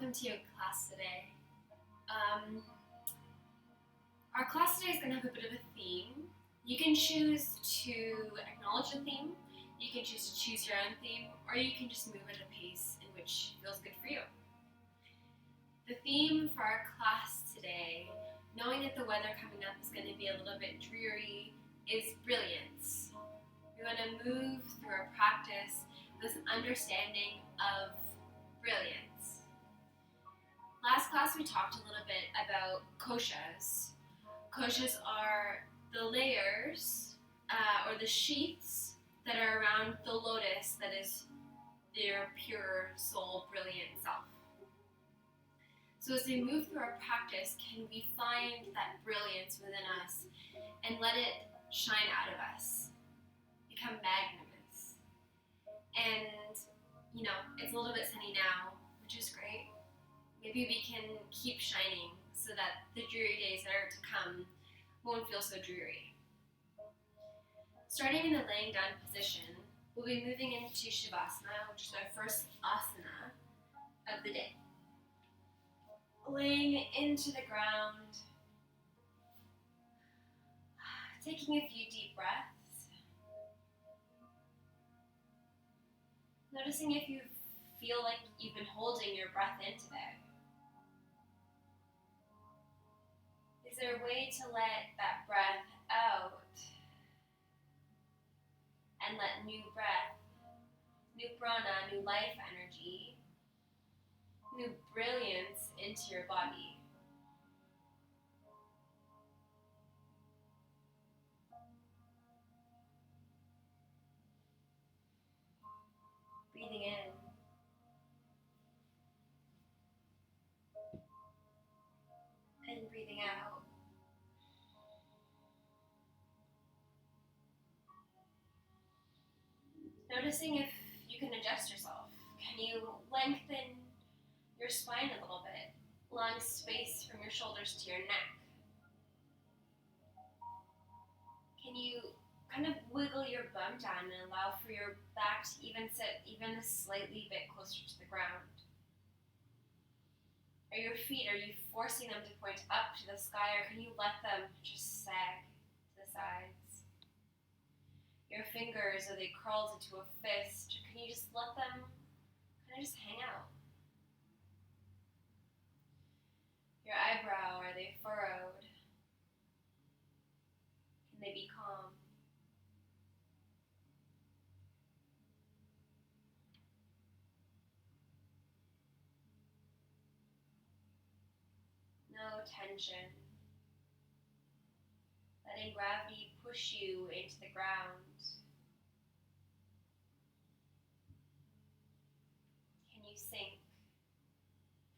welcome to your class today. Our class today is going to have a bit of a theme. You can choose to acknowledge the theme, you can choose to choose your own theme, or you can just move at a pace in which feels good for you. The theme for our class today, knowing that the weather coming up is going to be a little bit dreary, is brilliance. We want to move through our practice this understanding of brilliance. Last class we talked a little bit about koshas. Koshas are the layers or the sheaths that are around the lotus that is their pure soul, brilliant self. So as we move through our practice, can we find that brilliance within us and let it shine out of us, become magnanimous? And, it's a little bit sunny now, which is great. Maybe we can keep shining so that the dreary days that are to come won't feel so dreary. Starting in the laying down position, we'll be moving into Shavasana, which is our first asana of the day. Laying into the ground, taking a few deep breaths, noticing if you feel like you've been holding your breath in today. Is there a way to let that breath out and let new breath, new prana, new life energy, new brilliance into your body? Breathing in. And breathing out. Noticing if you can adjust yourself. Can you lengthen your spine a little bit, allowing space from your shoulders to your neck? Can you kind of wiggle your bum down and allow for your back to even sit even a slightly bit closer to the ground? Are your feet, are you forcing them to point up to the sky, or can you let them just sag to the sides? Your fingers, are they curled into a fist, or can you just let them kind of just hang out? Your eyebrow, are they furrowed? Can they be calm? No tension. Letting gravity push you into the ground. Can you sink?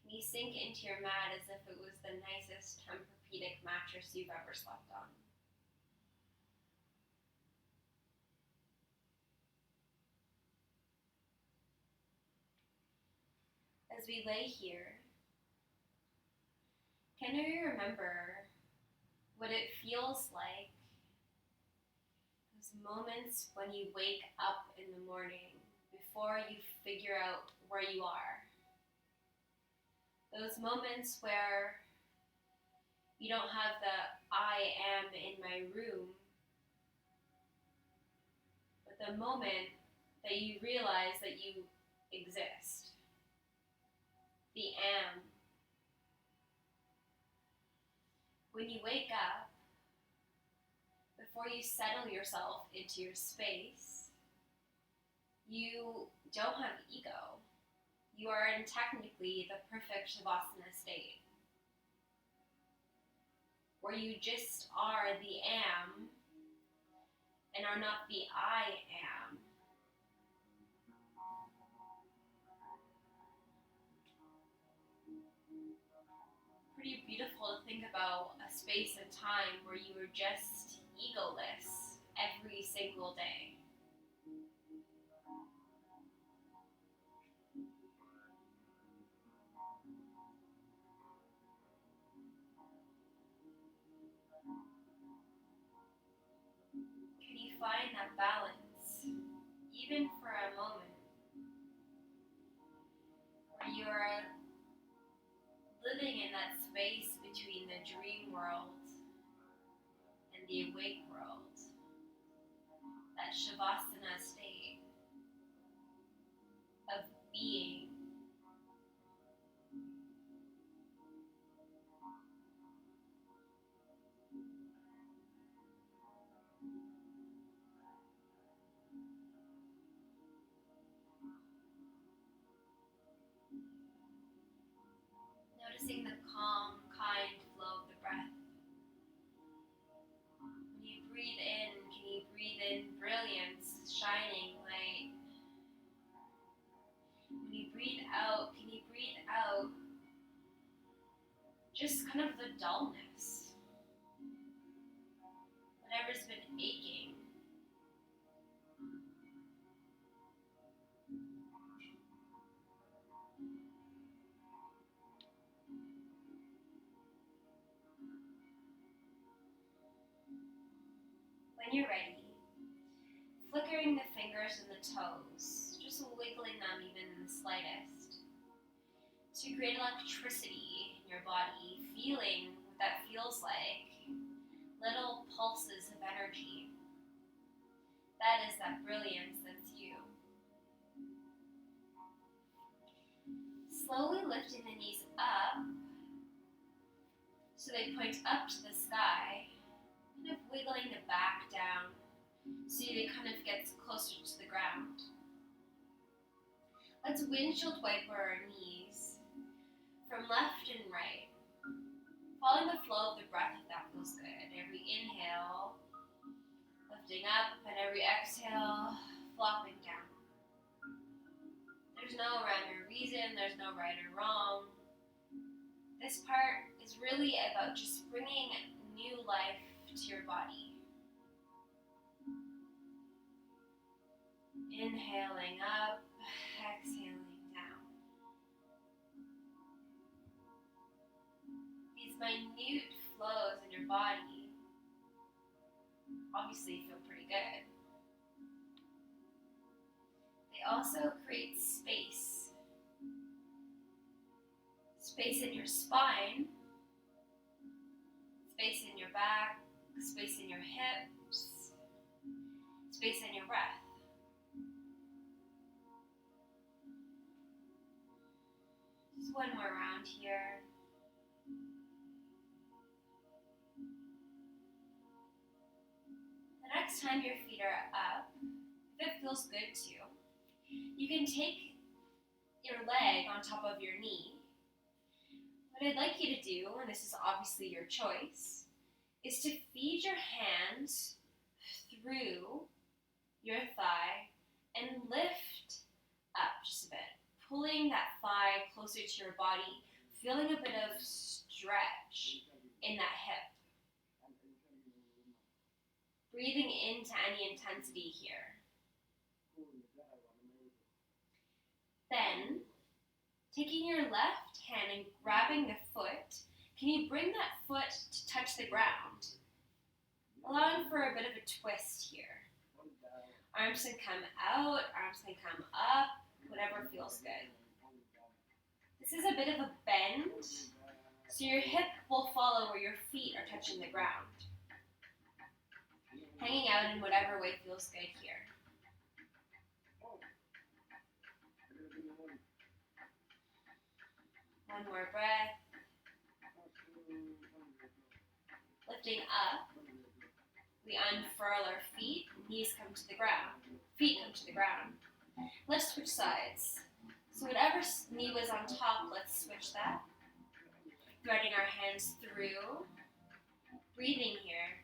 Can you sink into your mat as if it was the nicest Tempur-Pedic mattress you've ever slept on? As we lay here, can you remember what it feels like, those moments when you wake up in the morning before you figure out where you are? Those moments where you don't have the I am in my room, but the moment that you realize that you exist. The am. When you wake up, before you settle yourself into your space, you don't have ego. You are in technically the perfect Shavasana state, where you just are the am and are not the I am. Pretty beautiful to think about a space and time where you were just egoless every single day. Can you find that balance, even for a moment, where you are living in that space between the dream world and the awake world, that Shavasana state of being. Noticing the calm, kind flow of the breath. When you breathe in, can you breathe in brilliance, shining light? When you breathe out, can you breathe out just kind of the dullness? Whatever's been aching. When you're ready, flickering the fingers and the toes, just wiggling them even the slightest, to create electricity in your body, feeling what that feels like, little pulses of energy. That is that brilliance that's you. Slowly lifting the knees up, so they point up to the sky, kind of wiggling the back down, so it kind of gets closer to the ground. Let's windshield wiper our knees from left and right, following the flow of the breath if that feels good. Every inhale, lifting up, and every exhale, flopping down. There's no rhyme or reason, there's no right or wrong. This part is really about just bringing new life to your body. Inhaling up, exhaling down. These minute flows in your body obviously feel pretty good. They also create space. Space in your spine, space in your back, space in your hips, space in your breath. Just one more round here. The next time your feet are up, if it feels good to you, you can take your leg on top of your knee. What I'd like you to do, and this is obviously your choice, is to feed your hands through your thigh and lift up just a bit, pulling that thigh closer to your body, feeling a bit of stretch in that hip. Breathing into any intensity here. Then, taking your left hand and grabbing the foot, can you bring that foot to touch the ground? Allowing for a bit of a twist here. Arms can come out, arms can come up, whatever feels good. This is a bit of a bend, so your hip will follow where your feet are touching the ground. Hanging out in whatever way feels good here. One more breath. Lifting up, we unfurl our feet, knees come to the ground, feet come to the ground. Let's switch sides. So whatever knee was on top, let's switch that. Threading our hands through, breathing here.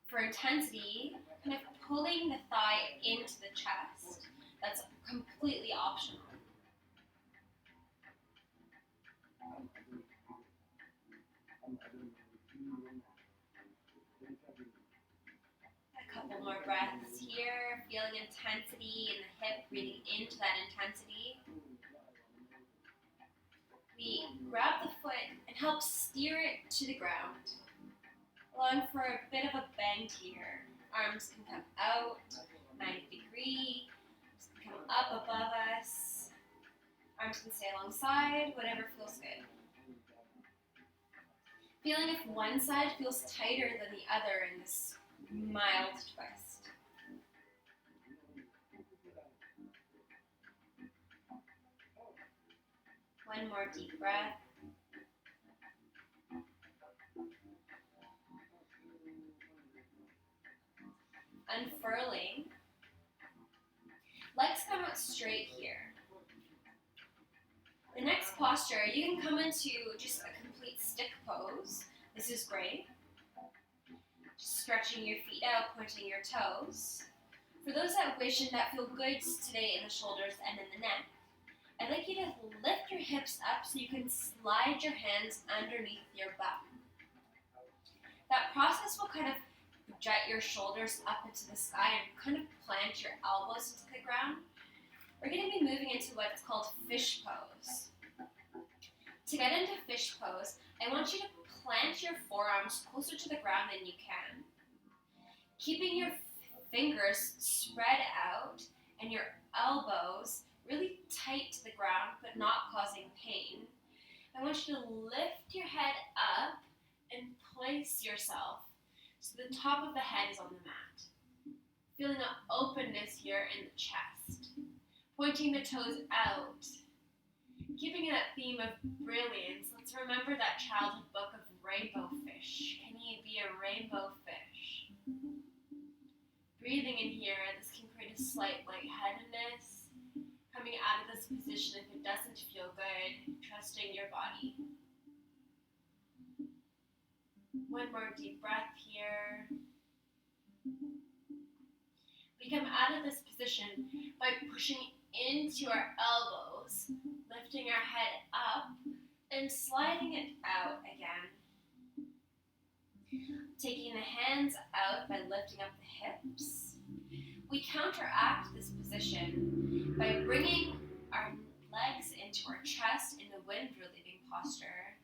For intensity, kind of pulling the thigh into the chest. That's completely optional. A couple more breaths here, feeling intensity in the hip, breathing into that intensity. We grab the foot and help steer it to the ground. Allowing for a bit of a bend here. Arms can come out, 90 degree, can come up above us. Arms can stay alongside, whatever feels good. Feeling if one side feels tighter than the other in this mild twist. One more deep breath. Unfurling. Legs come out straight here. The next posture, you can come into just a complete stick pose. This is great. Just stretching your feet out, pointing your toes. For those that wish and that feel good today in the shoulders and in the neck, I'd like you to lift your hips up so you can slide your hands underneath your bum. That process will kind of jet your shoulders up into the sky and kind of plant your elbows into the ground. We're going to be moving into what's called fish pose. To get into fish pose, I want you to plant your forearms closer to the ground than you can, keeping your fingers spread out and your elbows really tight to the ground but not causing pain. I want you to lift your head up and place yourself so the top of the head is on the mat. Feeling an openness here in the chest. Pointing the toes out. Keeping that theme of brilliance, let's remember that childhood book of rainbow fish. Can you be a rainbow fish? Breathing in here, this can create a slight lightheadedness. Coming out of this position if it doesn't feel good, trusting your body. One more deep breath here. We come out of this position by pushing into our elbows, lifting our head up, and sliding it out again. Taking the hands out by lifting up the hips. We counteract this position by bringing our legs into our chest in the wind relieving posture.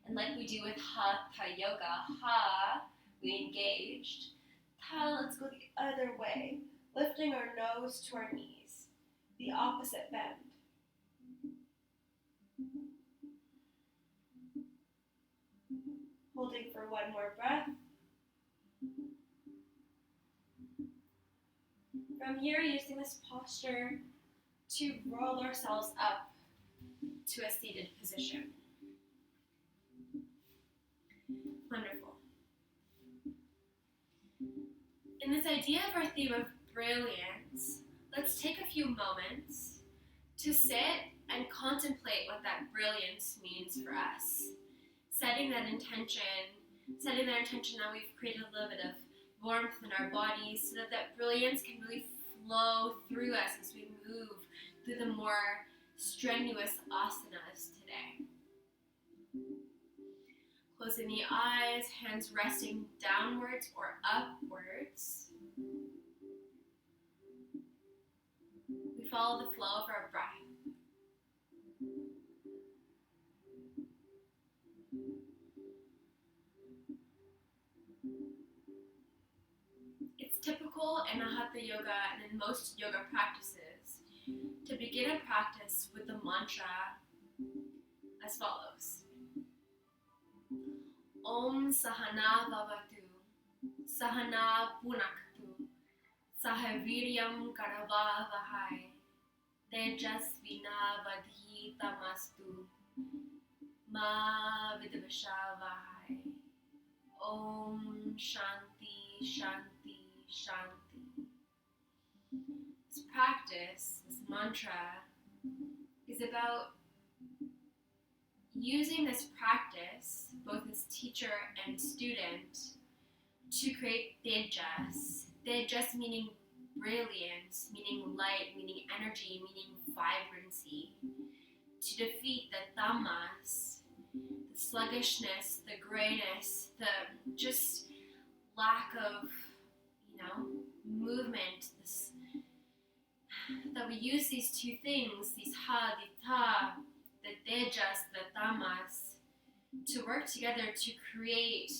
And like we do with Hatha yoga, ha, we engaged. Ta, let's go the other way, lifting our nose to our knees, the opposite bend. Holding for one more breath. From here, using this posture to roll ourselves up to a seated position. Wonderful. In this idea of our theme of brilliance, let's take a few moments to sit and contemplate what that brilliance means for us. Setting that intention that we've created a little bit of warmth in our bodies so that that brilliance can really flow through us as we move through the more strenuous asanas today. Closing the eyes, hands resting downwards or upwards. We follow the flow of our breath. It's typical in a Hatha yoga and in most yoga practices to begin a practice with the mantra as follows. Om Sahana Vavatu, Sahana Punaktu, Sahaviryam Karava Vahai, Tejasvina Vadhi Tamastu, Ma Vidvasha Vahai. Om Shanti, Shanti, Shanti. This practice, this mantra, is about using this practice, both as teacher and student, to create tejas. Tejas meaning brilliance, meaning light, meaning energy, meaning vibrancy. To defeat the tamas, the sluggishness, the grayness, the just lack of, movement. That we use these two things, these ha, the ta, the tejas, the tamas, to work together to create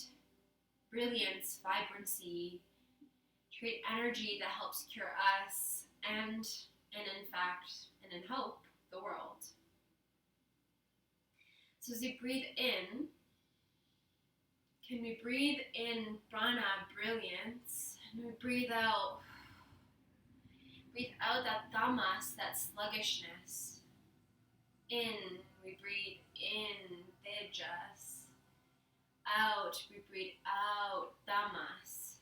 brilliance, vibrancy, create energy that helps cure us and in fact, and in hope, the world. So as we breathe in, can we breathe in prana, brilliance, and we breathe out that tamas, that sluggishness. In, we breathe in tejas. Out, we breathe out tamas.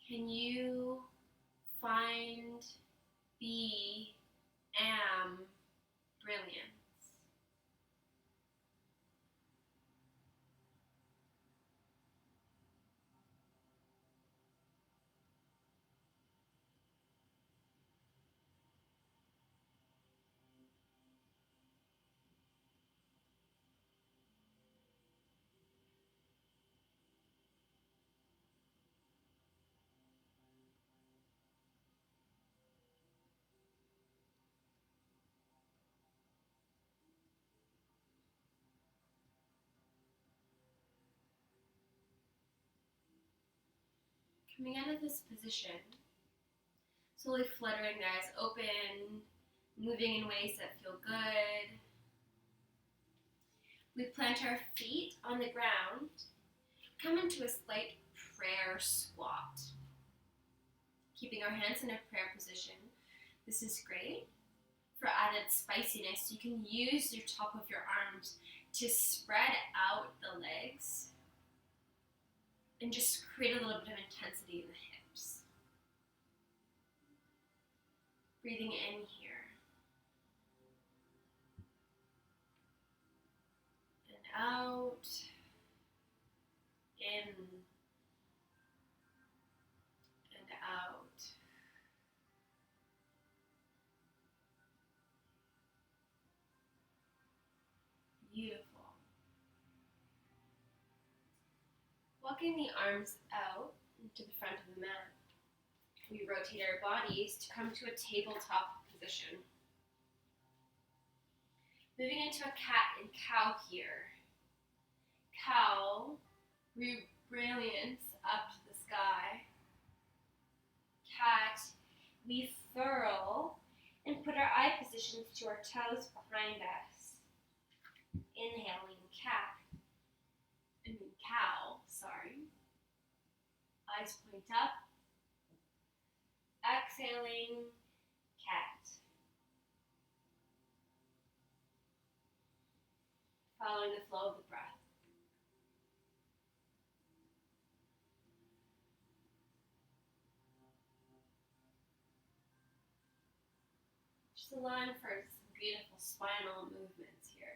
Can you find, be, am brilliance? Coming out of this position, slowly fluttering the eyes open, moving in ways that feel good. We plant our feet on the ground, come into a slight prayer squat. Keeping our hands in a prayer position. This is great. For added spiciness, you can use your top of your arms to spread out the legs and just create a little bit of intensity in the hips. Breathing in here. And out. In. And out. Beautiful. Walking the arms out to the front of the mat, we rotate our bodies to come to a tabletop position. Moving into a cat and cow here. Cow, brilliance up to the sky. Cat, we furl and put our eye positions to our toes behind us. Inhaling cat. Cow, sorry. Eyes point up. Exhaling, cat. Following the flow of the breath. Just allowing for some beautiful spinal movements here.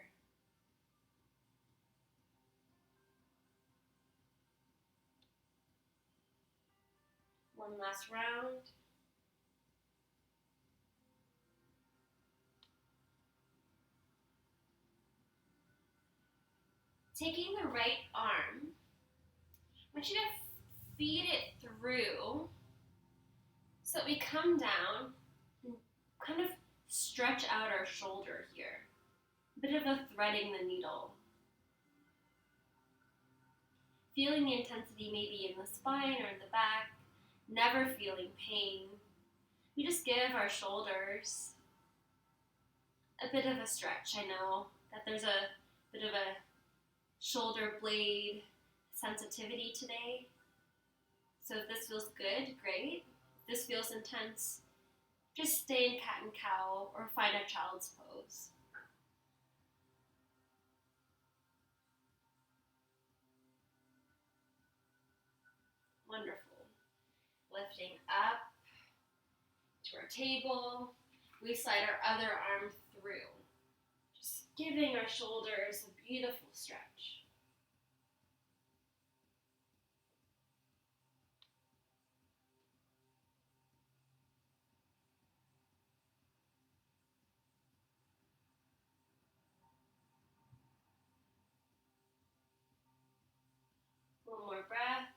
One last round. Taking the right arm, I want you to feed it through so that we come down and kind of stretch out our shoulder here. A bit of a threading the needle. Feeling the intensity maybe in the spine or in the back, never feeling pain. We just give our shoulders a bit of a stretch. I know that there's a bit of a shoulder blade sensitivity today. So if this feels good, great. If this feels intense, just stay in cat and cow or find a child's pose. Wonderful. Lifting up to our table. We slide our other arm through. Just giving our shoulders a beautiful stretch. One more breath.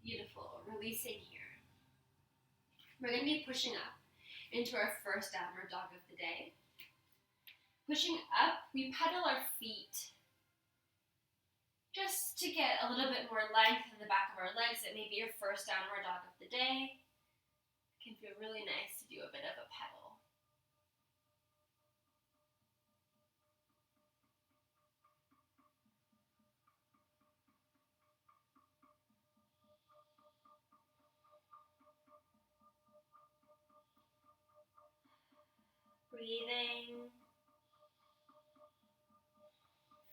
Beautiful. Releasing here. We're going to be pushing up into our first downward dog of the day. Pushing up, we pedal our feet Just to get a little bit more length in the back of our legs. It may be your first downward dog of the day. It can feel really nice to do a bit of a pedal. Breathing.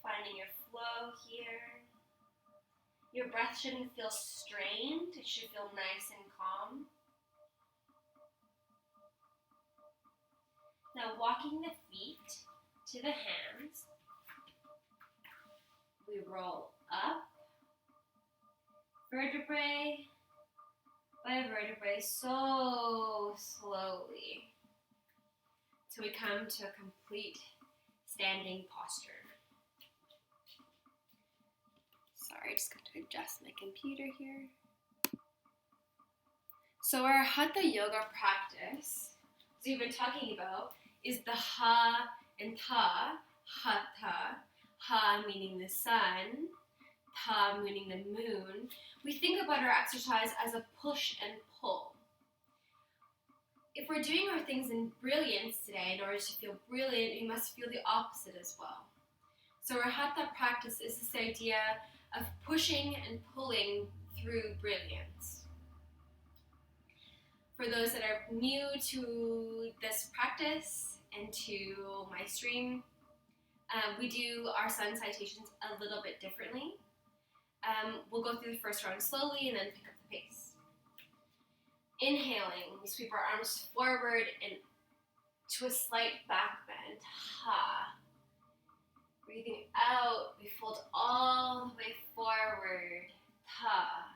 Finding your flow here. Your breath shouldn't feel strained. It should feel nice and calm. Now walking the feet to the hands. We roll up, vertebrae by vertebrae, so slowly, till we come to a complete standing posture. Sorry, just got to adjust my computer here. So our Hatha yoga practice, as we've been talking about, is the Ha and Ta, Hatha. Ha meaning the sun, Ta meaning the moon. We think about our exercise as a push and pull. If we're doing our things in brilliance today, in order to feel brilliant, we must feel the opposite as well. So our Hatha practice is this idea of pushing and pulling through brilliance. For those that are new to this practice and to my stream, we do our sun citations a little bit differently. We'll go through the first round slowly and then pick up the pace. Inhaling, we sweep our arms forward and to a slight back bend. Ha. Breathing out, we fold all the way forward. Ta.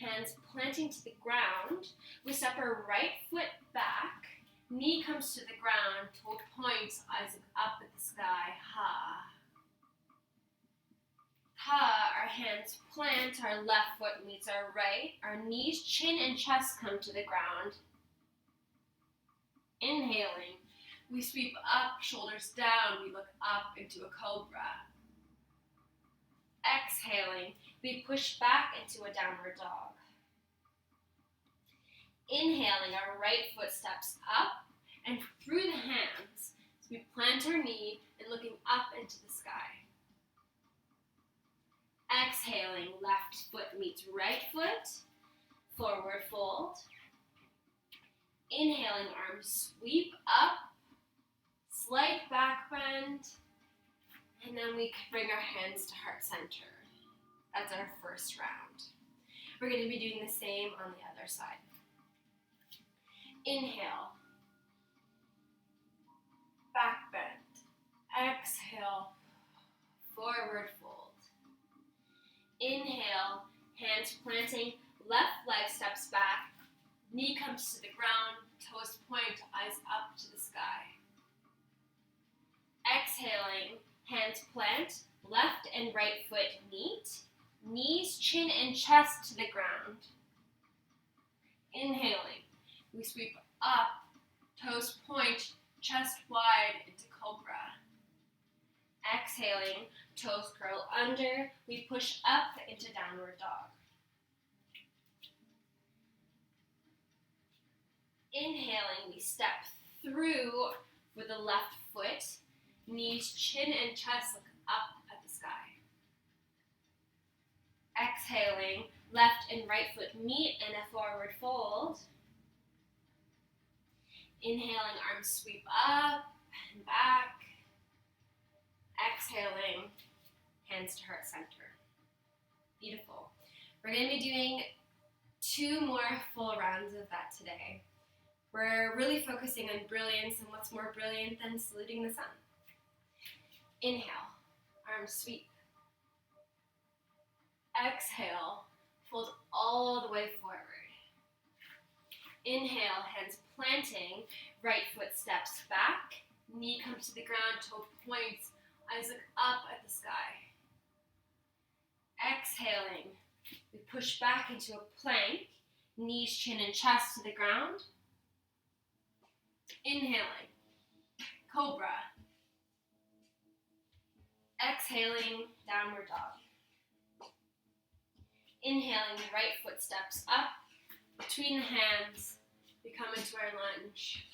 Hands planting to the ground. We step our right foot back. Knee comes to the ground, toe points, eyes up at the sky. Ha. Ha, our hands plant, our left foot meets our right. Our knees, chin, and chest come to the ground. Inhaling, we sweep up, shoulders down, we look up into a cobra. Exhaling, we push back into a downward dog. Inhaling, our right foot steps up and through the hands. So we plant our knee and looking up into the sky. Exhaling, left foot meets right foot, forward fold. Inhaling, arms sweep up, slight back bend, and then we bring our hands to heart center. That's our first round. We're going to be doing the same on the other side. Inhale, back bend. Exhale, forward fold. Inhale, hands planting, left leg steps back, knee comes to the ground, toes point, eyes up to the sky. Exhaling, hands plant, left and right foot meet, knees, chin, and chest to the ground. Inhaling, we sweep up, toes point, chest wide into cobra. Exhaling, toes curl under, we push up into downward dog. Inhaling, we step through with the left foot, knees, chin, and chest look up at the sky. Exhaling, left and right foot meet in a forward fold. Inhaling, arms sweep up and back. Exhaling, hands to heart center. Beautiful. We're going to be doing 2 more full rounds of that today. We're really focusing on brilliance, and what's more brilliant than saluting the sun? Inhale, arms sweep. Exhale, fold all the way forward. Inhale, hands planting, right foot steps back, knee comes to the ground, toe points, eyes look up at the sky. Exhaling, we push back into a plank, knees, chin, and chest to the ground. Inhaling, cobra. Exhaling, downward dog. Inhaling, right foot steps up, between the hands, we come into our lunge.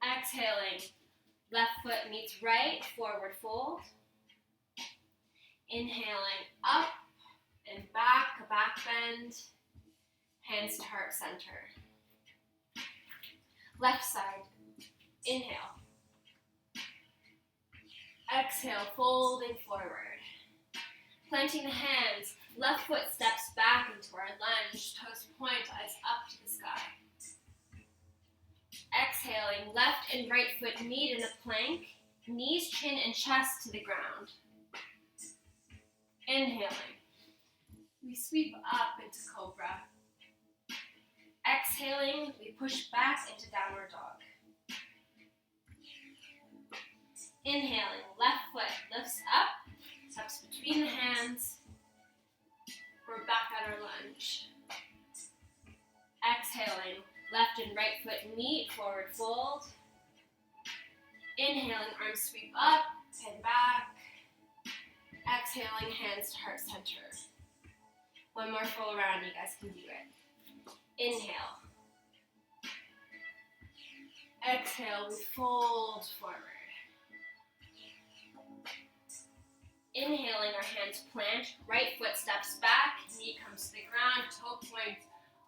Exhaling, left foot meets right, forward fold. Inhaling, up and back, a back bend, hands to heart center. Left side, inhale. Exhale, folding forward. Planting the hands, left foot steps back into our lunge, toes point, eyes up to the sky. Exhaling, left and right foot meet in a plank, knees, chin, and chest to the ground. Inhaling, we sweep up into cobra. Exhaling, we push back into downward dog. Inhaling, left foot lifts up, steps between the hands. We're back at our lunge. Exhaling, left and right foot meet, forward fold. Inhaling, arms sweep up and back. Exhaling, hands to heart center. One more full round, you guys can do it. Inhale. Exhale, we fold forward. Inhaling, our hands plant, right foot steps back, knee comes to the ground, toe point,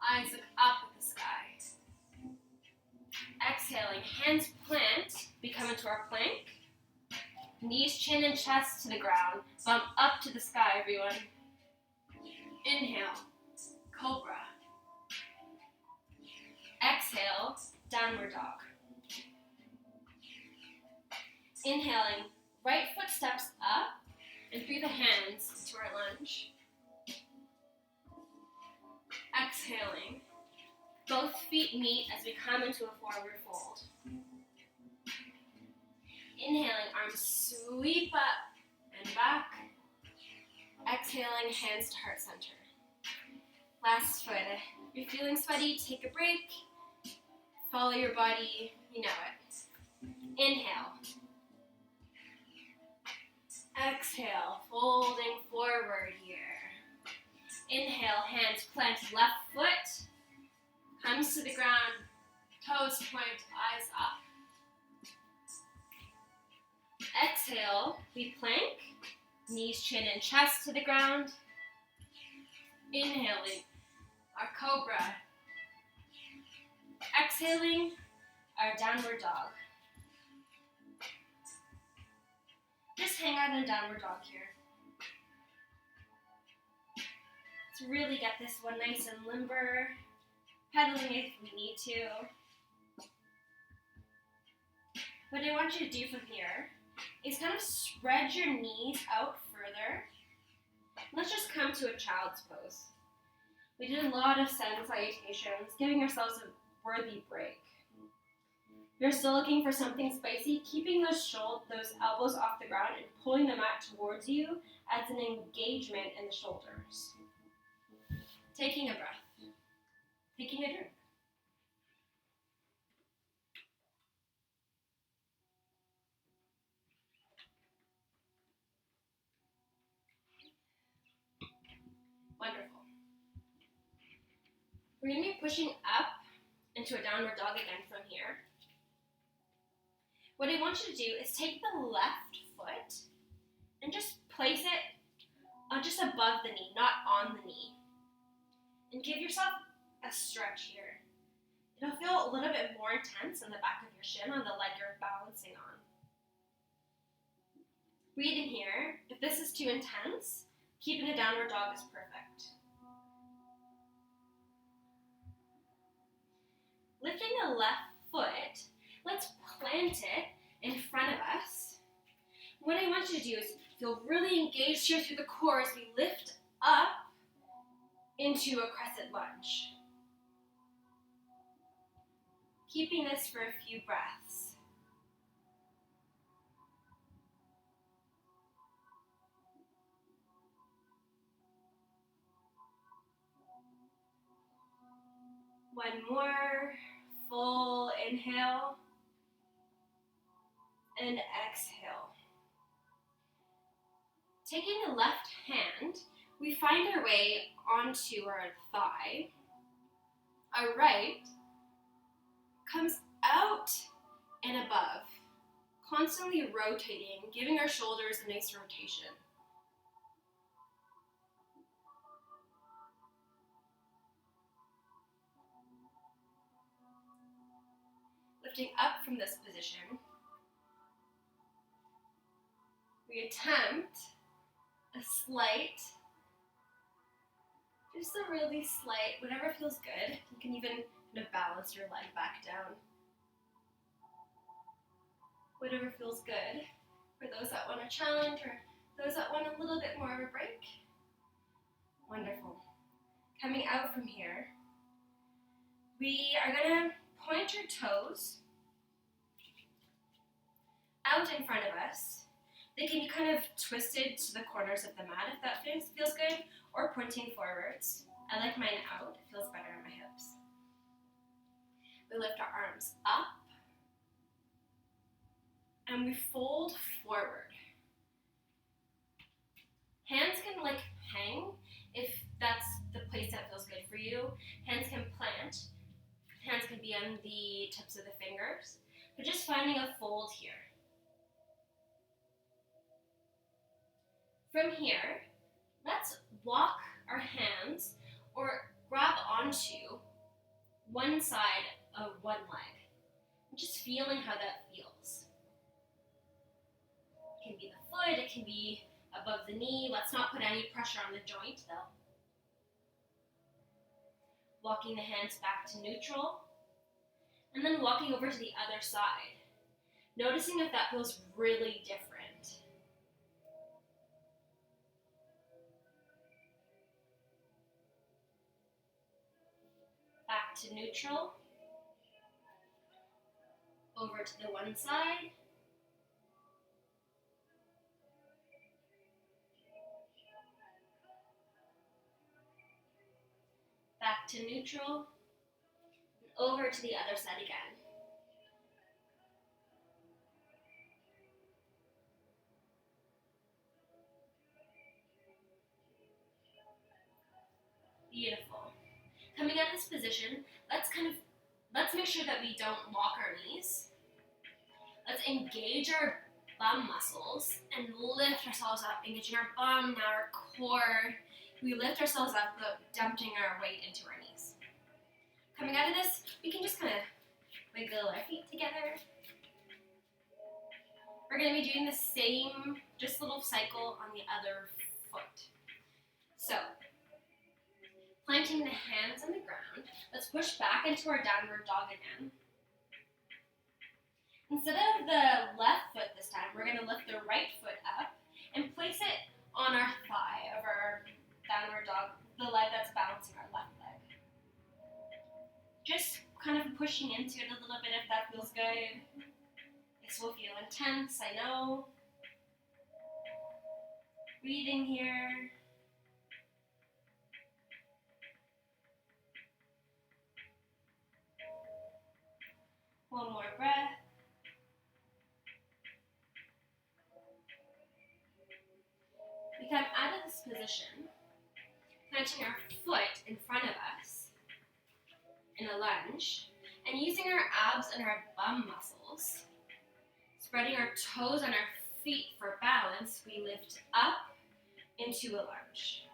eyes look up at the sky. Exhaling, hands plant, we come into our plank. Knees, chin, and chest to the ground, bump up to the sky, everyone. Inhale, cobra. Exhale, downward dog. Inhaling, right foot steps up and through the hands to our lunge. Exhaling, both feet meet as we come into a forward fold. Inhaling, arms sweep up and back. Exhaling, hands to heart center. Last foot. If you're feeling sweaty, take a break. Follow your body, you know it. Inhale. Exhale, folding forward here. Inhale, hands plant, left foot comes to the ground, toes point, eyes up. Exhale, we plank, knees, chin, and chest to the ground. Inhaling, our cobra. Exhaling, our downward dog. Just hang out in downward dog here. Let's really get this one nice and limber, pedaling if we need to. What I want you to do from here is kind of spread your knees out further. Let's just come to a child's pose. We did a lot of sun salutations, giving ourselves a worthy break. If you're still looking for something spicy, keeping those elbows off the ground and pulling the mat towards you adds an engagement in the shoulders. Taking a breath. Taking a drink. Wonderful. We're going to be pushing up into a downward dog again from here. What I want you to do is take the left foot and just place it just above the knee, not on the knee. And give yourself a stretch here. It'll feel a little bit more intense in the back of your shin on the leg you're balancing on. Breathing here. If this is too intense, keeping a downward dog is perfect. Lifting the left foot, let's plant it in front of us. What I want you to do is feel really engaged here through the core as we lift up into a crescent lunge. Keeping this for a few breaths. One more full inhale and exhale. Taking the left hand, we find our way onto our thigh. Our right comes out and above, constantly rotating, giving our shoulders a nice rotation. Lifting up from this position, we attempt a slight, just a really slight, whatever feels good. You can even kind of balance your leg back down. Whatever feels good for those that want a challenge or those that want a little bit more of a break. Wonderful. Coming out from here, we are going to point your toes out in front of us. They can be kind of twisted to the corners of the mat if that feels good, or pointing forwards. I like mine out, it feels better on my hips. We lift our arms up, and we fold forward. Hands can hang if that's the place that feels good for you. Hands can plant. Hands can be on the tips of the fingers. But just finding a fold here. From here, let's walk our hands or grab onto one side of one leg. Just feeling how that feels. It can be the foot, it can be above the knee. Let's not put any pressure on the joint though. Walking the hands back to neutral. And then walking over to the other side. Noticing if that feels really different. Back to neutral. Over to the one side. Back to neutral. Over to the other side again. Beautiful. Coming out of this position, let's make sure that we don't lock our knees. Let's engage our bum muscles and lift ourselves up, engaging our bum, now our core. We lift ourselves up, dumping our weight into our knees. Coming out of this, we can just kind of wiggle our feet together. We're going to be doing the same, just little cycle on the other foot. So, planting the hands on the ground, let's push back into our downward dog again. Instead of the left foot this time, we're going to lift the right foot up and place it on our thigh of our downward dog, the leg that's balancing our left leg. Just kind of pushing into it a little bit if that feels good. This will feel intense, I know. Breathing here. One more breath. We come out of this position, planting our foot in front of us in a lunge, and using our abs and our bum muscles, spreading our toes on our feet for balance, we lift up into a lunge.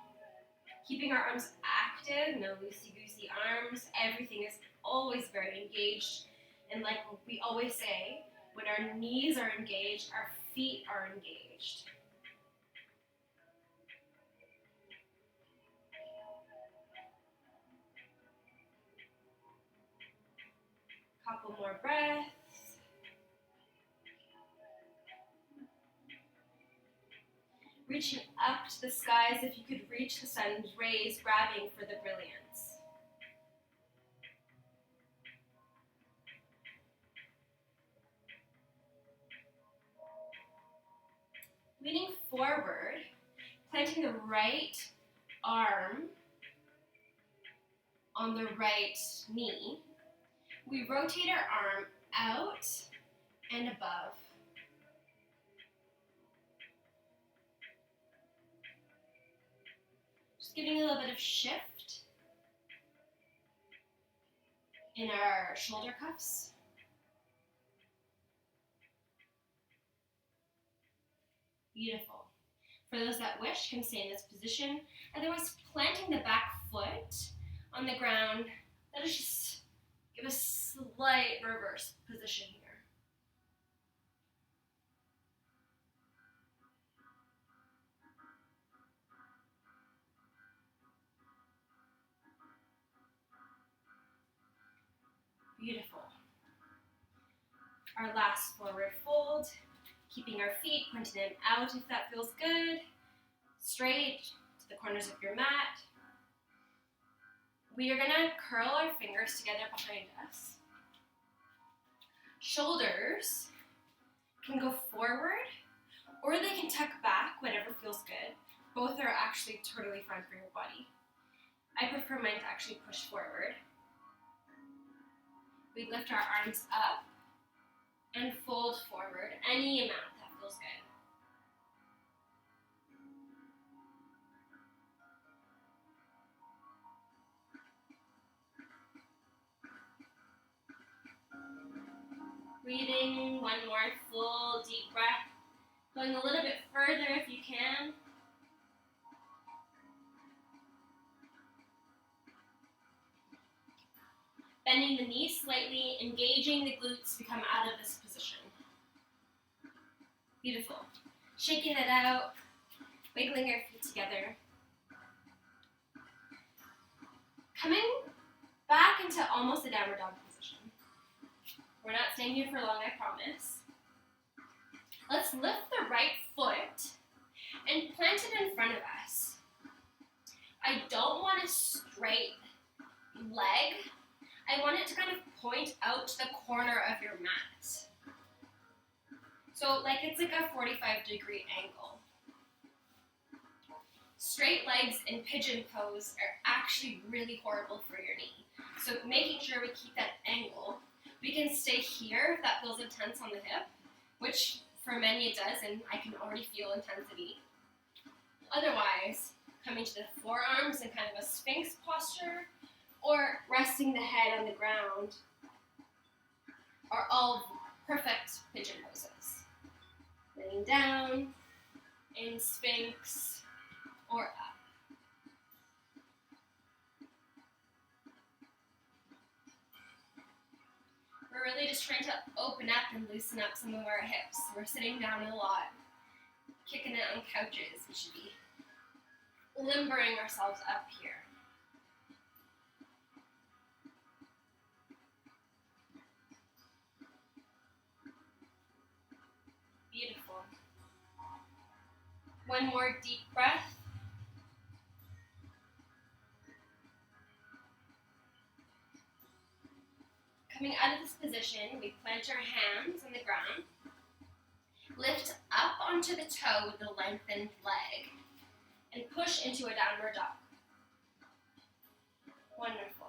Keeping our arms active, no loosey-goosey arms, everything is always very engaged. And like we always say, when our knees are engaged, our feet are engaged. Couple more breaths. Reaching up to the skies if you could reach the sun's rays, grabbing for the brilliance. Leaning forward, planting the right arm on the right knee. We rotate our arm out and above. giving a little bit of shift in our shoulder cuffs. Beautiful. For those that wish, can stay in this position. Otherwise, planting the back foot on the ground, that is just give a slight reverse position here. Beautiful. Our last forward fold, keeping our feet, pointing them out if that feels good, straight to the corners of your mat. We are gonna curl our fingers together behind us. Shoulders can go forward or they can tuck back, whatever feels good. Both are actually totally fine for your body. I prefer mine to actually push forward. We lift our arms up and fold forward any amount that feels good. Breathing, one more full deep breath. Going a little bit further if you can. Bending the knees slightly, engaging the glutes to come out of this position. Beautiful. Shaking it out, wiggling your feet together. Coming back into almost a downward dog position. We're not staying here for long, I promise. Let's lift the right foot and plant it in front of us. I don't want a straight leg. I want it to kind of point out to the corner of your mat. So like it's like a 45-degree angle. Straight legs in pigeon pose are actually really horrible for your knee. So making sure we keep that angle. We can stay here if that feels intense on the hip, which for many it does, and I can already feel intensity. Otherwise, coming to the forearms in kind of a sphinx posture, or resting the head on the ground are all perfect pigeon poses. Laying down, in sphinx, or up. We're really just trying to open up and loosen up some of our hips. We're sitting down a lot, kicking it on couches. We should be limbering ourselves up here. Beautiful. One more deep breath. Coming out of this position, we plant our hands on the ground. Lift up onto the toe with the lengthened leg and push into a downward dog. Wonderful.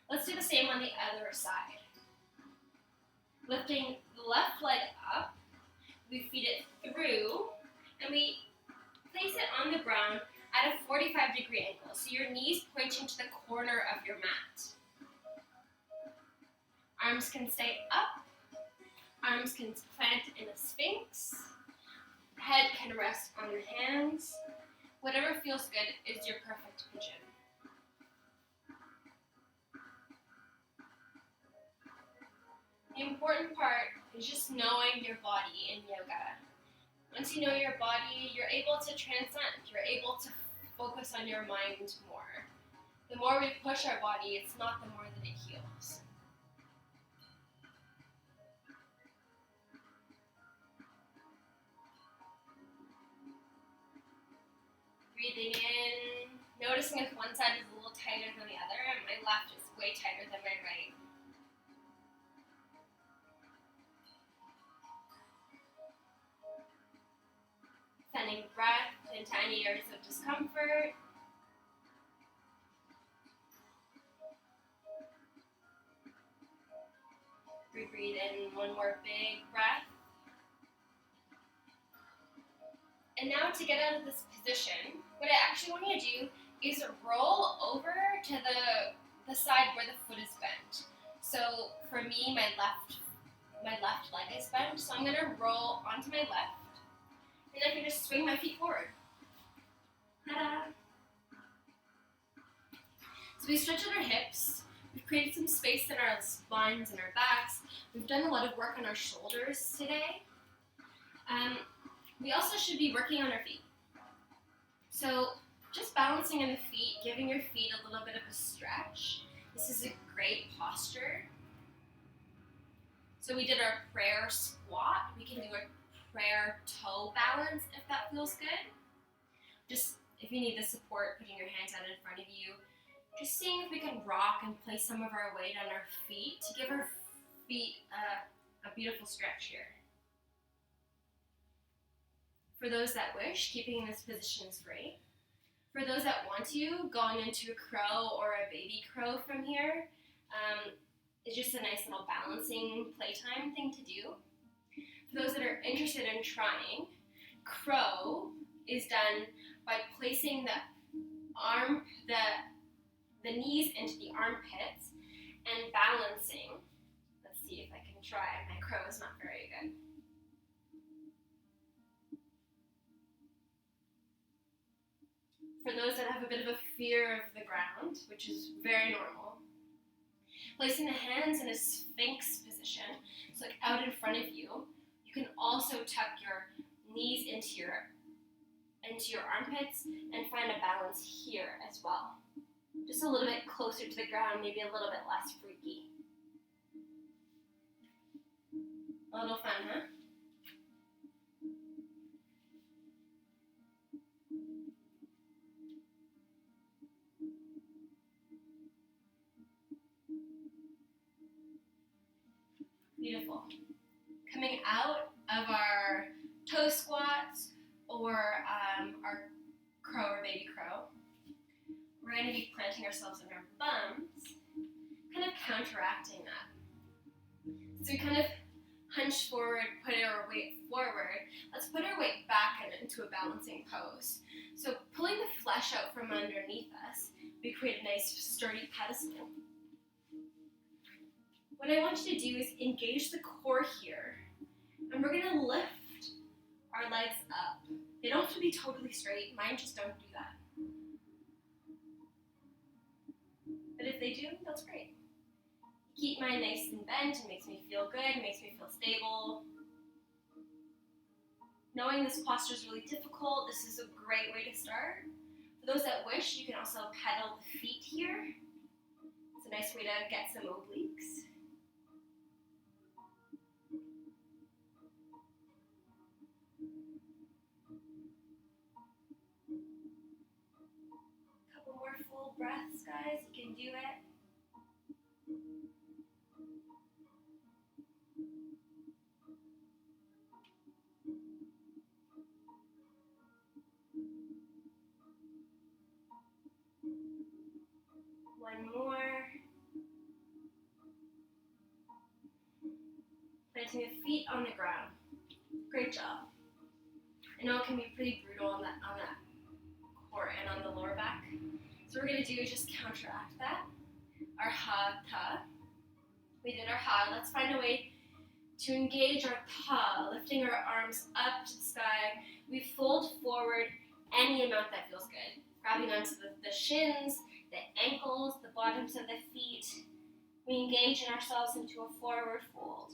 Let's do the same on the other side. Lifting the left leg up, we feed it through, and we place it on the ground at a 45-degree angle, so your knees pointing to the corner of your mat. Arms can stay up, arms can plant in a sphinx, head can rest on your hands. Whatever feels good is your perfect pigeon. The important part is just knowing your body in yoga. Once you know your body, you're able to transcend. You're able to focus on your mind more. The more we push our body, it's not the more that it heals. Breathing in, noticing if one side is a little tighter than the other, and my left is way tighter than my right. Sending breath into any areas of discomfort. We breathe in one more big breath. And now to get out of this position, what I actually want you to do is roll over to the side where the foot is bent. So for me, my left leg is bent, so I'm gonna roll onto my left, and I can just swing my feet forward. Ta-da! So we stretch out our hips. We've created some space in our spines and our backs. We've done a lot of work on our shoulders today. We also should be working on our feet. So just balancing on the feet, giving your feet a little bit of a stretch. This is a great posture. So we did our prayer squat. We can do a prayer toe balance if that feels good. Just if you need the support, putting your hands out in front of you. Just seeing if we can rock and place some of our weight on our feet to give our feet a beautiful stretch here. For those that wish, keeping in this position is great. For those that want to, going into a crow or a baby crow from here is just a nice little balancing playtime thing to do. For those that are interested in trying, crow is done by placing the knees into the armpits and balancing. Let's see if I can try. My crow is not very good. For those that have a bit of a fear of the ground, which is very normal, placing the hands in a sphinx position, so like out in front of you, you can also tuck your knees into your armpits and find a balance here as well. Just a little bit closer to the ground, maybe a little bit less freaky. A little fun, huh? Beautiful. Coming out of our toe squats or our crow or baby crow, we're going to be planting ourselves on our bums, kind of counteracting that. So we kind of hunch forward, put our weight forward. Let's put our weight back into a balancing pose. So pulling the flesh out from underneath us, we create a nice sturdy pedestal. What I want you to do is engage the core here, and we're going to lift our legs up. They don't have to be totally straight. Mine just don't do that. But if they do, that's great. Keep mine nice and bent. It makes me feel good. It makes me feel stable. Knowing this posture is really difficult, this is a great way to start. For those that wish, you can also pedal the feet here. It's a nice way to get some obliques. Couple more full breaths, guys. You can do it. One more. Planting the feet on the ground. Great job. I know it can be pretty brutal on that core and on the lower back. So what we're going to do is just counteract that. Our Hatha. We did our Ha. Let's find a way to engage our Ta, lifting our arms up to the sky. We fold forward any amount that feels good. Grabbing onto the shins, the ankles, the bottoms of the feet. We engage in ourselves into a forward fold.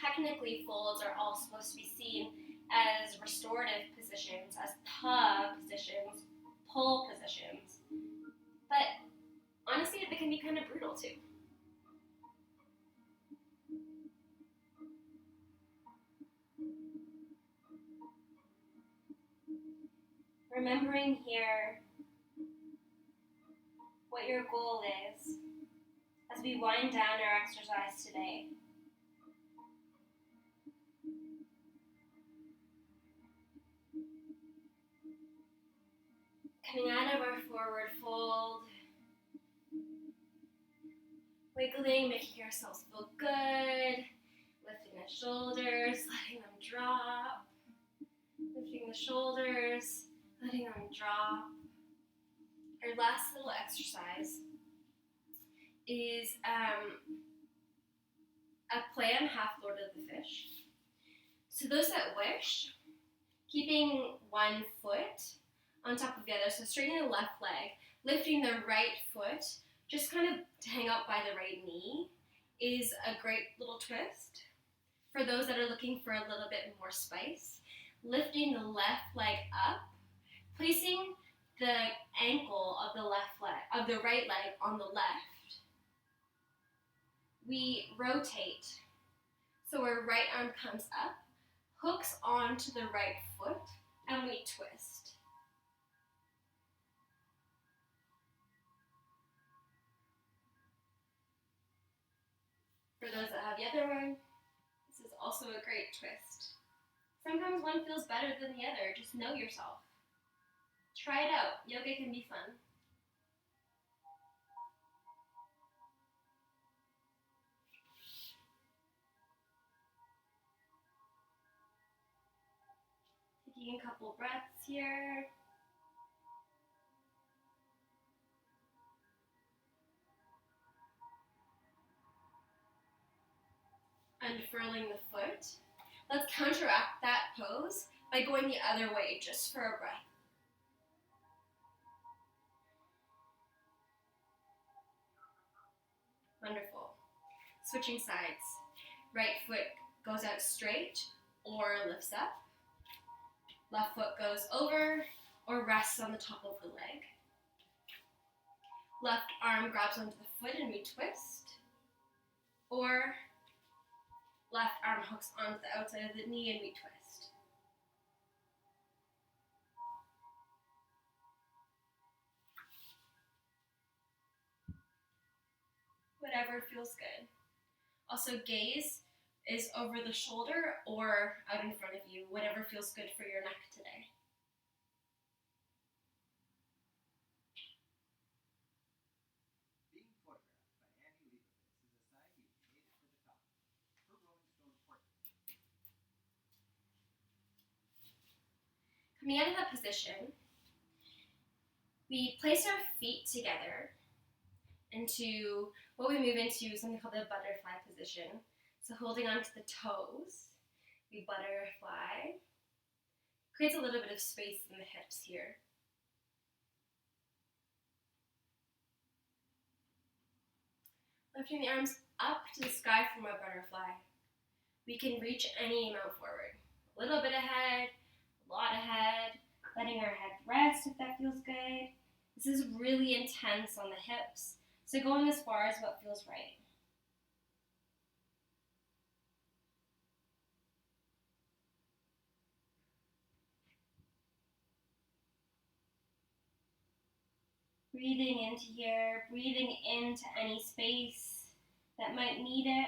Technically, folds are all supposed to be seen as restorative positions, as Ta positions, pull positions. But honestly, they can be kind of brutal too. Remembering here what your goal is as we wind down our exercise today. Coming out of our forward fold, Wiggling, making ourselves feel good. Lifting the shoulders, letting them drop. Lifting the shoulders, letting them drop. Our last little exercise is a play on half Lord of the Fish. So those that wish, keeping one foot on top of the other, so straightening the left leg, lifting the right foot, just kind of to hang out by the right knee, is a great little twist. For those that are looking for a little bit more spice, lifting the left leg up, placing the ankle of the right leg on the left. We rotate, so our right arm comes up, hooks onto the right foot, and we twist. For those that have the other one, this is also a great twist. Sometimes one feels better than the other. Just know yourself. Try it out. Yoga can be fun. Taking a couple breaths here. Unfurling the foot. Let's counteract that pose by going the other way just for a breath. Wonderful. Switching sides. Right foot goes out straight or lifts up. Left foot goes over or rests on the top of the leg. Left arm grabs onto the foot and we twist. Or left arm hooks onto the outside of the knee and we twist. Whatever feels good. Also, gaze is over the shoulder or out in front of you, whatever feels good for your neck today. Being photographed by Annie Leibovitz is a sign you've made it to the top. Per Rolling Stone portrait. Coming out of that position, we place our feet together into what we move into something called the butterfly position. So holding on to the toes, we butterfly. Creates a little bit of space in the hips here. Lifting the arms up to the sky from a butterfly. We can reach any amount forward. A little bit ahead, a lot ahead, letting our head rest if that feels good. This is really intense on the hips, so going as far as what feels right. Breathing into here, breathing into any space that might need it.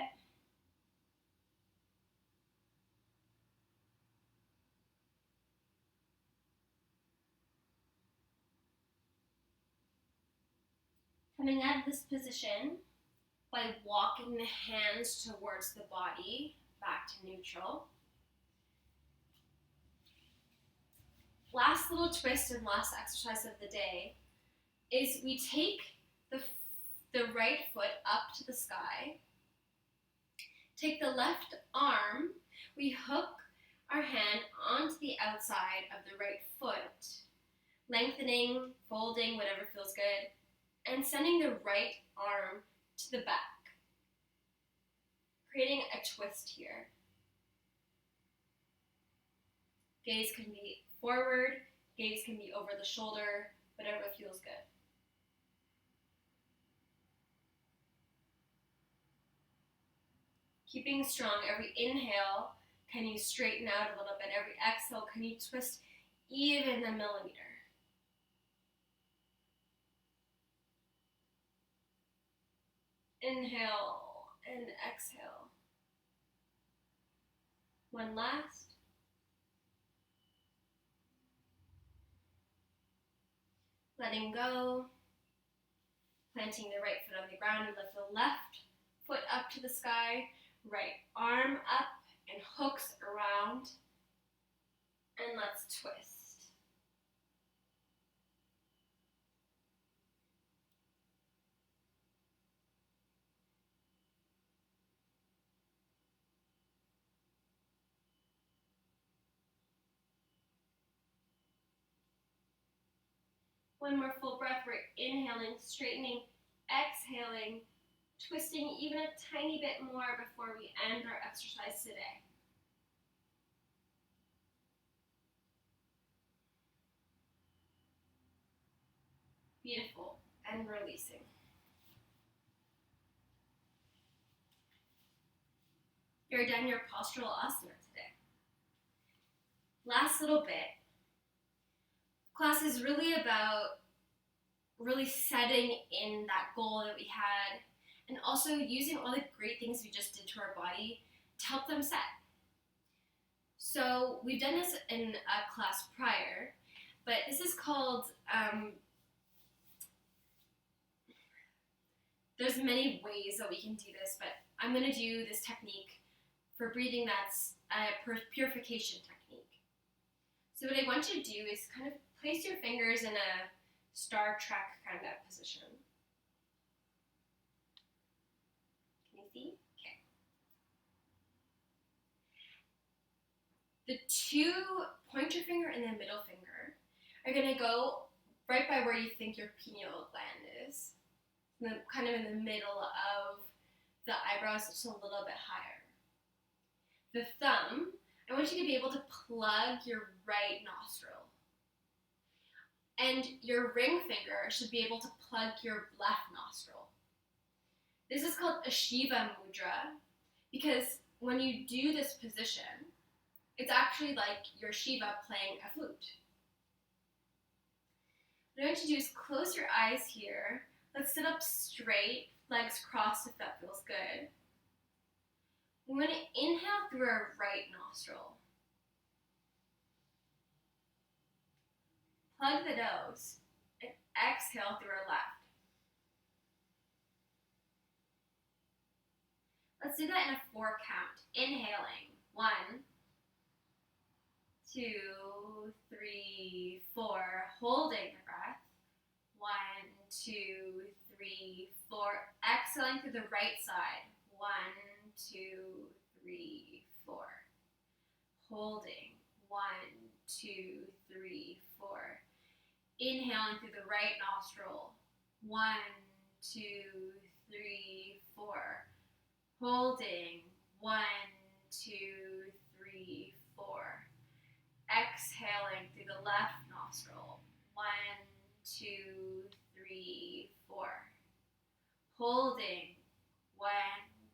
Coming out of this position by walking the hands towards the body, back to neutral. Last little twist and last exercise of the day is we take the right foot up to the sky, take the left arm, we hook our hand onto the outside of the right foot, lengthening, folding, whatever feels good, and sending the right arm to the back, creating a twist here. Gaze can be forward, gaze can be over the shoulder, whatever feels good. Keeping strong, every inhale, can you straighten out a little bit? Every exhale, can you twist even a millimeter? Inhale and exhale. One last. Letting go. Planting the right foot on the ground, you lift the left foot up to the sky, right arm up and hooks around, and let's twist. One more full breath. We're inhaling, straightening, exhaling, twisting even a tiny bit more before we end our exercise today. Beautiful. And releasing. You're done your postural asana today. Last little bit. Class is really about really setting in that goal that we had and also using all the great things we just did to our body to help them set. So we've done this in a class prior, but this is called, there's many ways that we can do this, but I'm going to do this technique for breathing that's a purification technique. So what I want you to do is kind of place your fingers in a Star Trek kind of position. Can you see? Okay. The two pointer finger and the middle finger are going to go right by where you think your pineal gland is. Kind of in the middle of the eyebrows, just a little bit higher. The thumb, I want you to be able to plug your right nostril. And your ring finger should be able to plug your left nostril. This is called a Shiva mudra because when you do this position, it's actually like your Shiva playing a flute. What I want you to do is close your eyes here. Let's sit up straight, legs crossed if that feels good. We're going to inhale through our right nostril. Plug the nose and exhale through our left. Let's do that in a 4 count. Inhaling. 1, 2, 3, 4. Holding the breath. 1, 2, 3, 4. Exhaling through the right side. 1, 2, 3, 4. Holding. 1, 2, 3, 4. Inhaling through the right nostril. 1, 2, 3, 4. Holding. 1, 2, 3, 4. Exhaling through the left nostril. 1, 2, 3, 4. Holding. 1,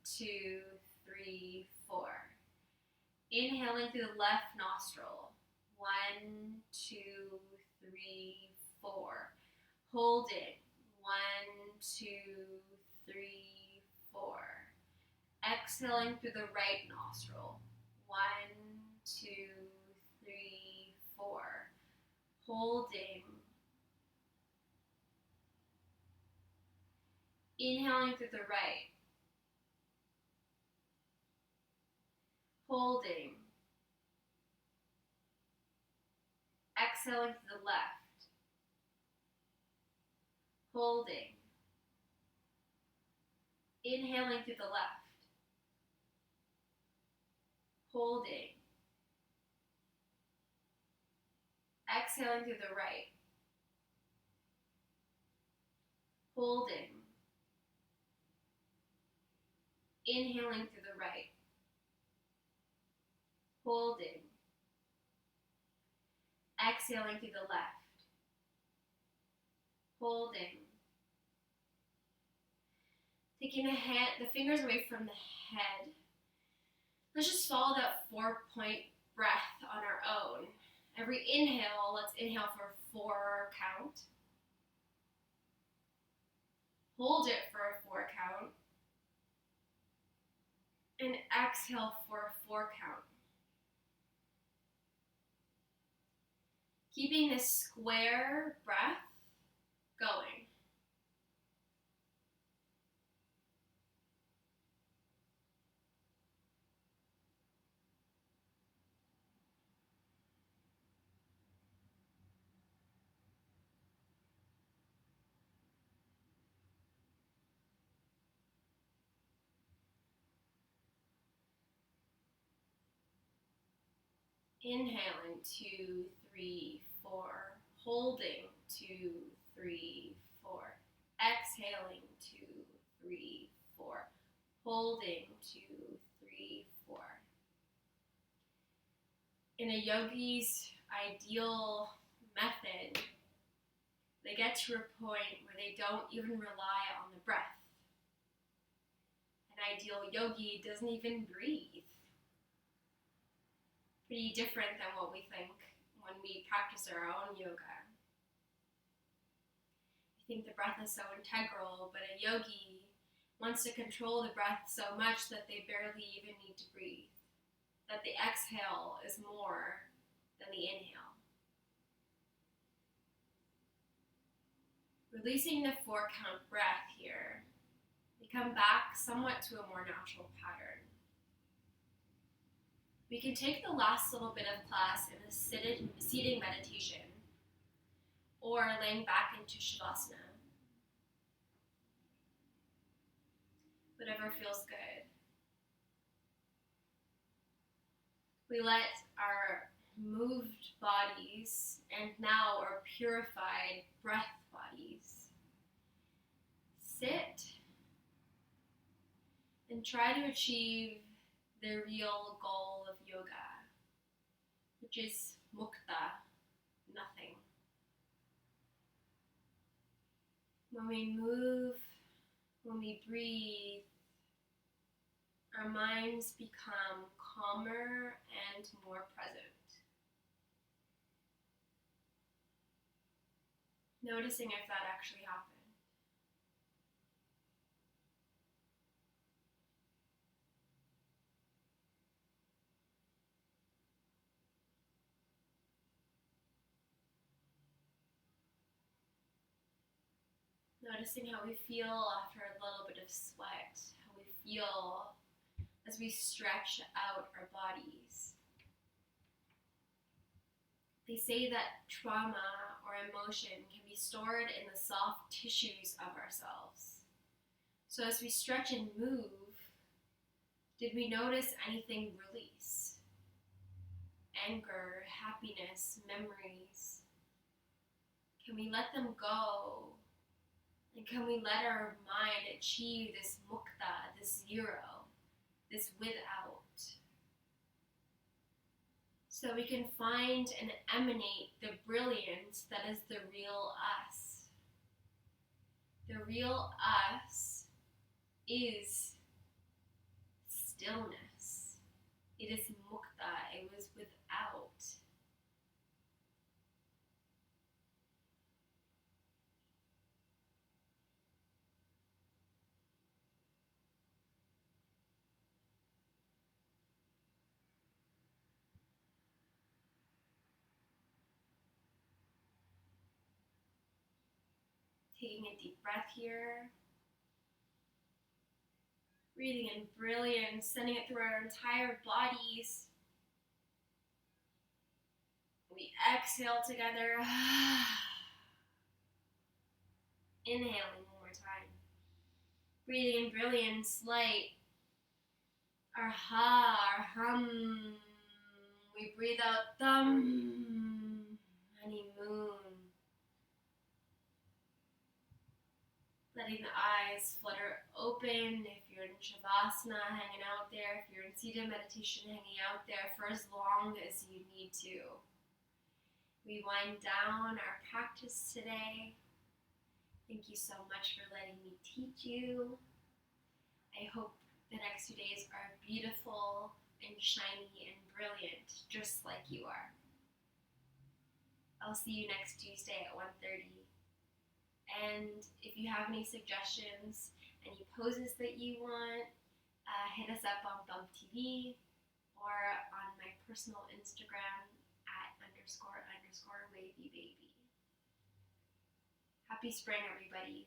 2, 3, 4. Inhaling through the left nostril. 1, 2, 3, 4. Holding. 1, 2, 3, 4. Exhaling through the right nostril. 1, 2, 3, 4. Holding. Inhaling through the right. Holding. Exhaling through the left. Holding. Inhaling through the left. Holding. Exhaling through the right. Holding. Inhaling through the right. Holding. Exhaling through the left. Holding. Taking the fingers away from the head. Let's just follow that 4-point breath on our own. Every inhale, let's inhale for a 4 count. Hold it for a 4 count. And exhale for a 4 count. Keeping this square breath going. Inhaling, 2, 3, 4. Holding, 2, 3, 4. Exhaling, 2, 3, 4. Holding, 2, 3, 4. In a yogi's ideal method, they get to a point where they don't even rely on the breath. An ideal yogi doesn't even breathe. Pretty different than what we think when we practice our own yoga. We think the breath is so integral, but a yogi wants to control the breath so much that they barely even need to breathe. That the exhale is more than the inhale. Releasing the 4-count breath here, we come back somewhat to a more natural pattern. We can take the last little bit of class in a seating meditation or laying back into Shavasana. Whatever feels good. We let our moved bodies and now our purified breath bodies sit and try to achieve the real goal of yoga, which is mukta, nothing. When we move, when we breathe, our minds become calmer and more present. Noticing if that actually happened. Noticing how we feel after a little bit of sweat, how we feel as we stretch out our bodies. They say that trauma or emotion can be stored in the soft tissues of ourselves. So as we stretch and move, did we notice anything release? Anger, happiness, memories. Can we let them go? And can we let our mind achieve this mukta, this zero, this without? So we can find and emanate the brilliance that is the real us. The real us is stillness. It is mukta. It was without. Taking a deep breath here. Breathing in brilliance, sending it through our entire bodies. We exhale together. Inhaling one more time. Breathing in brilliance, light. Our ha, our hum. We breathe out thum, honeymoon. Letting the eyes flutter open if you're in Shavasana, hanging out there. If you're in seated meditation, hanging out there for as long as you need to. We wind down our practice today. Thank you so much for letting me teach you. I hope the next few days are beautiful and shiny and brilliant, just like you are. I'll see you next Tuesday at 1:30. And if you have any suggestions, any poses that you want, hit us up on Bump TV or on my personal Instagram at __wavybaby. Happy spring, everybody.